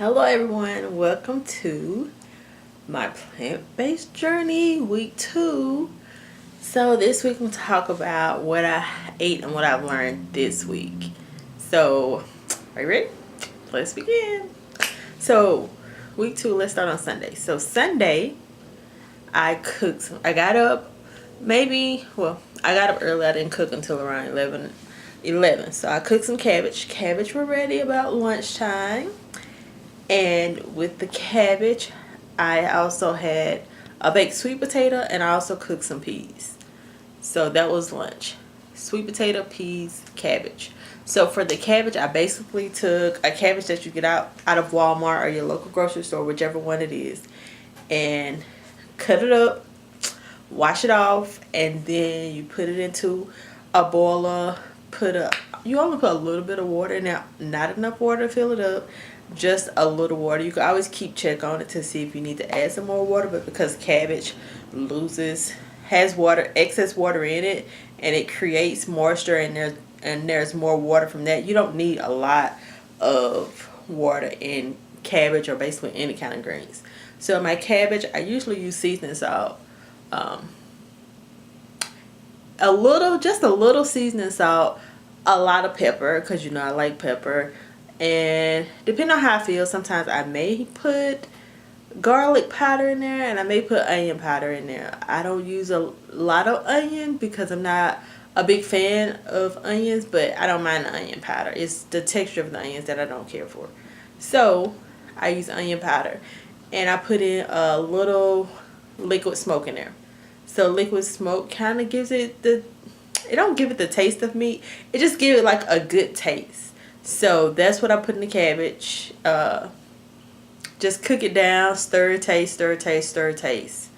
Hello everyone, welcome to my plant-based journey, week 2. So this week I'm going to talk about what I ate and what I've learned this week. So, are you ready? Let's begin. So, week 2, let's start on Sunday. So Sunday, I cooked. I got up I got up early. I didn't cook until around 11. So I cooked some cabbage. Cabbage were ready about lunchtime. And with the cabbage, I also had a baked sweet potato and I also cooked some peas. So that was lunch. Sweet potato, peas, cabbage. So for the cabbage, I basically took a cabbage that you get out of Walmart or your local grocery store, whichever one it is, and cut it up, wash it off, and then you put it into a boiler. You only put a little bit of water in there, not enough water to fill it up, just a little water. You can always keep check on it to see if you need to add some more water, but because cabbage has excess water in it, and it creates moisture, and there's more water from that. You don't need a lot of water in cabbage or basically any kind of greens. So my cabbage, I usually use seasoning salt. Just a little seasoning salt, a lot of pepper, because I like pepper. And depending on how I feel, sometimes I may put garlic powder in there, and I may put onion powder in there. I don't use a lot of onion because I'm not a big fan of onions, but I don't mind the onion powder. It's the texture of the onions that I don't care for. So I use onion powder, and I put in a little liquid smoke in there. So liquid smoke kind of gives it it don't give it the taste of meat. It just gives it like a good taste. So that's what I put in the cabbage. Just cook it down, stir, taste, stir, taste, stir, taste.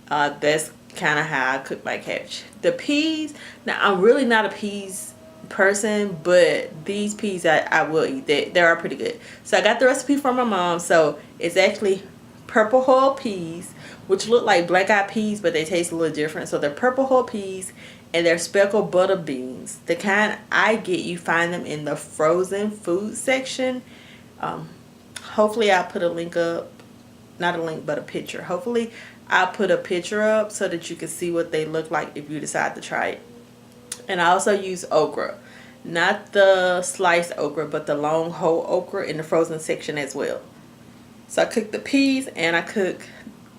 That's kind of how I cook my cabbage. The peas, now I'm really not a peas person, but these peas I will eat. They are pretty good. So I got the recipe from my mom. So it's actually purple hull peas, which look like black eyed peas, but they taste a little different. So they're purple hull peas, and they're speckled butter beans. The kind I get, you find them in the frozen food section. Hopefully I'll put a link up, not a link, but a picture. Hopefully I'll put a picture up so that you can see what they look like if you decide to try it. And I also use okra, not the sliced okra, but the long whole okra in the frozen section as well. So I cook the peas and I cook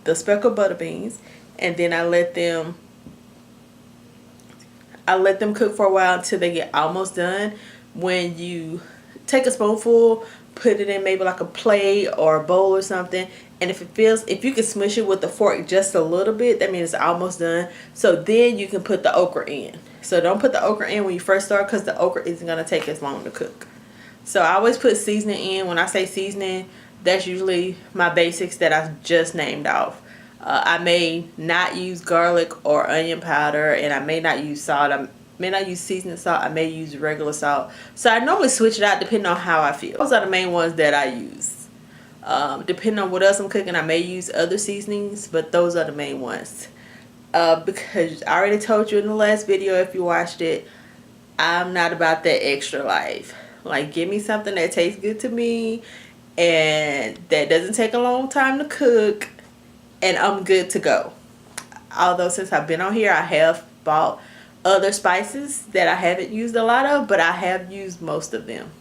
the speckled butter beans, and then I let them cook for a while until they get almost done. When you take a spoonful, put it in maybe like a plate or a bowl or something, and if you can smush it with a fork just a little bit, that means it's almost done. So then you can put the okra in. So don't put the okra in when you first start, because the okra isn't going to take as long to cook. So I always put seasoning in. When I say seasoning, that's usually my basics that I just named off. I may not use garlic or onion powder, and I may not use salt. I may not use seasoning salt. I may use regular salt. So I normally switch it out depending on how I feel. Those are the main ones that I use. Depending on what else I'm cooking, I may use other seasonings, but those are the main ones. Because I already told you in the last video, if you watched it, I'm not about that extra life. Like, give me something that tastes good to me and that doesn't take a long time to cook, and I'm good to go. Although since I've been on here, I have bought other spices that I haven't used a lot of, but I have used most of them.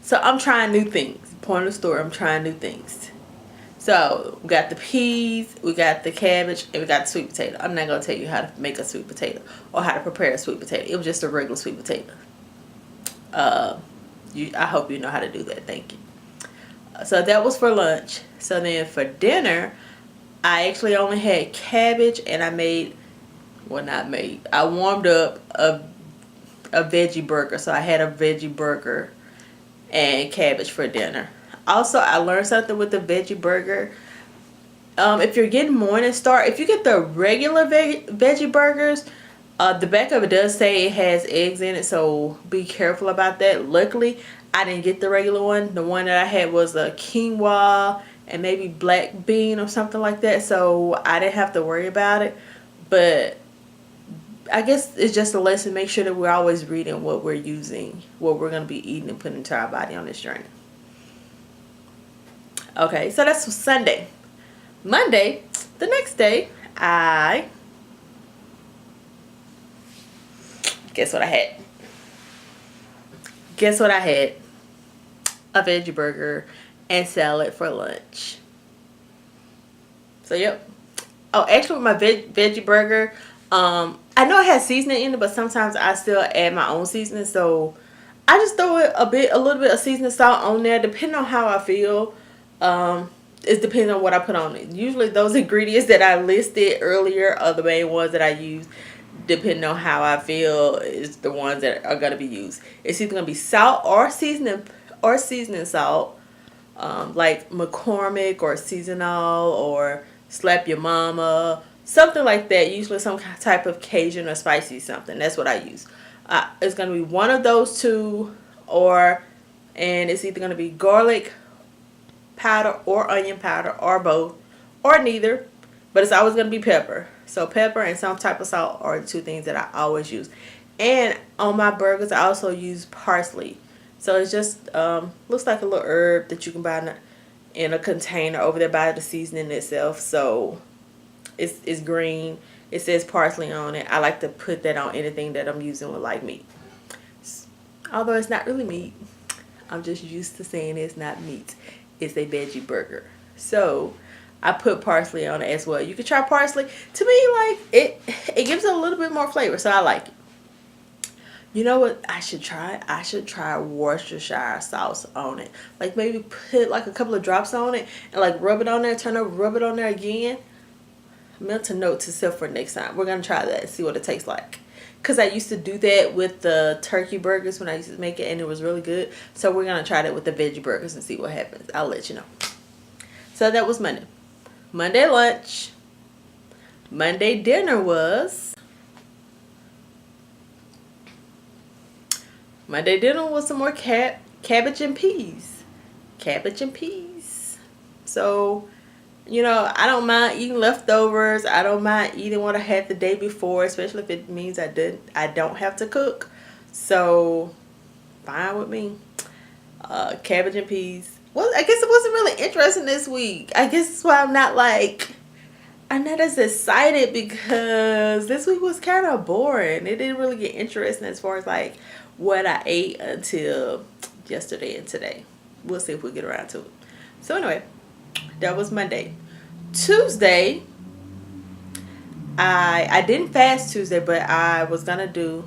So I'm trying new things. Point of the story, I'm trying new things. So we got the peas, we got the cabbage, and we got the sweet potato. I'm not going to tell you how to make a sweet potato or how to prepare a sweet potato. It was just a regular sweet potato. I hope you know how to do that. Thank you. So that was for lunch. So then for dinner, I actually only had cabbage, and I warmed up a veggie burger. So I had a veggie burger and cabbage for dinner. Also, I learned something with the veggie burger. If you're getting Morningstar, if you get the regular veggie burgers, the back of it does say it has eggs in it, so be careful about that. Luckily, I didn't get the regular one. The one that I had was a quinoa and maybe black bean or something like that, so I didn't have to worry about it. But I guess it's just a lesson. Make sure that we're always reading what we're using, what we're going to be eating and putting into our body on this journey. Okay, so that's Sunday. Monday, the next day, I guess what I had. Guess what I had? A veggie burger and salad for lunch. So yep. Oh, actually, with my veggie burger, I know it has seasoning in it, but sometimes I still add my own seasoning. So I just throw it a little bit of seasoning salt on there, depending on how I feel. It depends on what I put on it. Usually, those ingredients that I listed earlier are the main ones that I use. Depending on how I feel, is the ones that are gonna be used. It's either gonna be salt or seasoning salt, like McCormick or Seasonal or Slap Your Mama, something like that. Usually some type of Cajun or spicy something. That's what I use. It's going to be one of those two, and it's either going to be garlic powder or onion powder or both or neither, but it's always going to be pepper. So pepper and some type of salt are the two things that I always use. And on my burgers, I also use parsley. So it's just looks like a little herb that you can buy in a container over there by the seasoning itself. So it's green. It says parsley on it. I like to put that on anything that I'm using with like meat. Although it's not really meat. I'm just used to saying it's not meat. It's a veggie burger. So I put parsley on it as well. You can try parsley. To me, like it gives it a little bit more flavor, so I like it. You know what I should try? I should try Worcestershire sauce on it. Like maybe put like a couple of drops on it and like rub it on there, turn over, rub it on there again. Mental note to self for next time. We're going to try that and see what it tastes like. Because I used to do that with the turkey burgers when I used to make it and it was really good. So we're going to try that with the veggie burgers and see what happens. I'll let you know. So that was Monday. Monday lunch. Monday dinner was... Monday dinner was some more cabbage and peas. Cabbage and peas. So, you know, I don't mind eating leftovers. I don't mind eating what I had the day before, especially if it means I don't have to cook. So, fine with me. Cabbage and peas. Well, I guess it wasn't really interesting this week. I guess that's why I'm not as excited, because this week was kind of boring. It didn't really get interesting as far as like what I ate until yesterday and today. We'll see if we get around to it. So anyway, that was Monday. Tuesday, I didn't fast Tuesday, but I was gonna do.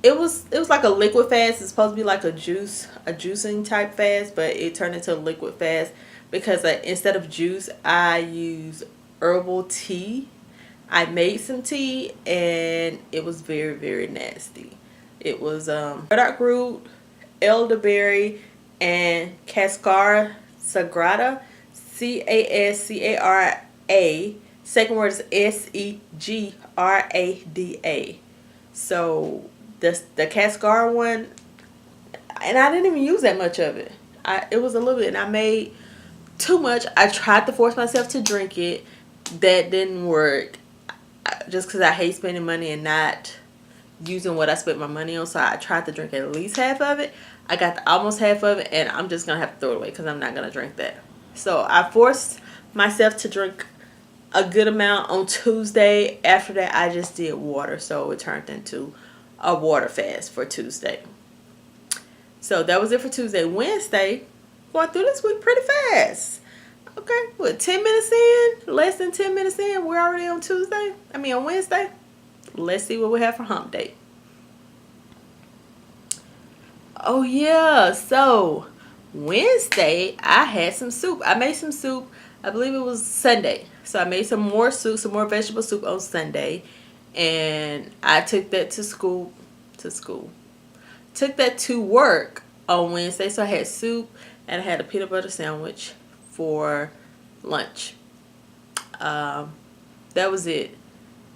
It was like a liquid fast. It's supposed to be like a juicing type fast, but it turned into a liquid fast because instead of juice, I use herbal tea. I made some tea and it was very, very nasty. It was burdock root, elderberry, and Cascara Sagrada, Cascara. Second word is Segrada. So the Cascara one, and I didn't even use that much of it. It was a little bit, and I made too much. I tried to force myself to drink it. That didn't work. Just because I hate spending money and not using what I spent my money on. So I tried to drink at least half of it. I got almost half of it, and I'm just going to have to throw it away because I'm not going to drink that. So I forced myself to drink a good amount on Tuesday. After that, I just did water. So it turned into a water fast for Tuesday. So that was it for Tuesday. Wednesday, going through this week pretty fast. Okay, what, 10 minutes in? Less than 10 minutes in, we're already on on Wednesday. Let's see what we have for hump day. Oh yeah, so Wednesday I had some soup. I made some soup. I believe it was Sunday. So I made some more soup, some more vegetable soup on Sunday. And I took that to school. Took that to work on Wednesday. So I had soup and I had a peanut butter sandwich for lunch. That was it.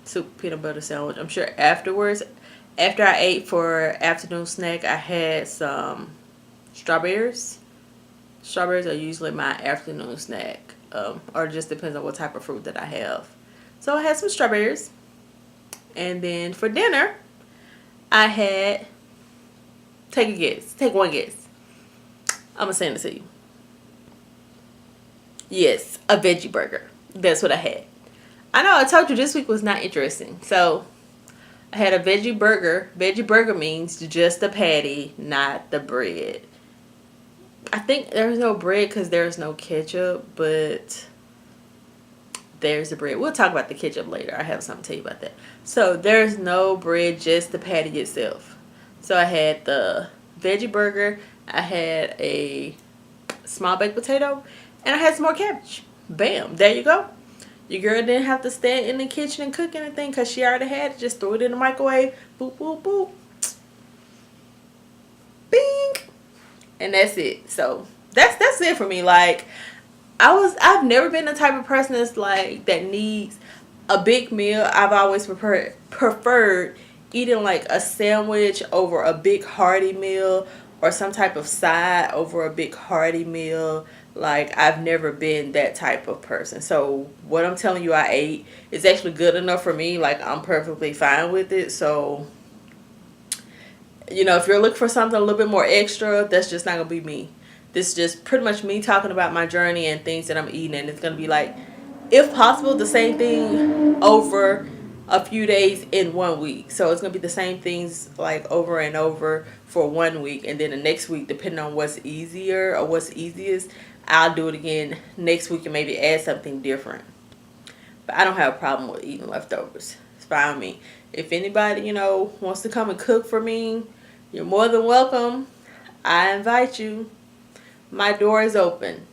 Soup, peanut butter sandwich. I'm sure afterwards, after I ate for afternoon snack, I had some strawberries. Strawberries are usually my afternoon snack, or it just depends on what type of fruit that I have. So I had some strawberries, and then for dinner, I had. Take a guess. Take one guess. I'm gonna send it to you. Yes, a veggie burger. That's what I had. I know I told you this week was not interesting. So I had a veggie burger. Veggie burger means just the patty, not the bread. I think there's no bread because there's no ketchup, but there's the bread. We'll talk about the ketchup later. I have something to tell you about that. So there's no bread, just the patty itself. So I had the veggie burger. I had a small baked potato, and I had some more cabbage. Bam, there you go. Your girl didn't have to stand in the kitchen and cook anything because she already had it. Just threw it in the microwave. Boop, boop, boop. Bing. And that's it. So that's it for me. Like, I've never been the type of person that's like that needs a big meal. I've always preferred eating like a sandwich over a big hearty meal, or some type of side over a big hearty meal. Like, I've never been that type of person. So what I'm telling you I ate is actually good enough for me. Like, I'm perfectly fine with it. So, if you're looking for something a little bit more extra, that's just not gonna be me. This is just pretty much me talking about my journey and things that I'm eating, and it's gonna be like, if possible, the same thing over a few days in 1 week. So it's gonna be the same things like over and over for 1 week, and then the next week, depending on what's easier or what's easiest, I'll do it again next week and maybe add something different. But I don't have a problem with eating leftovers. It's fine with me. If anybody, wants to come and cook for me, you're more than welcome. I invite you. My door is open.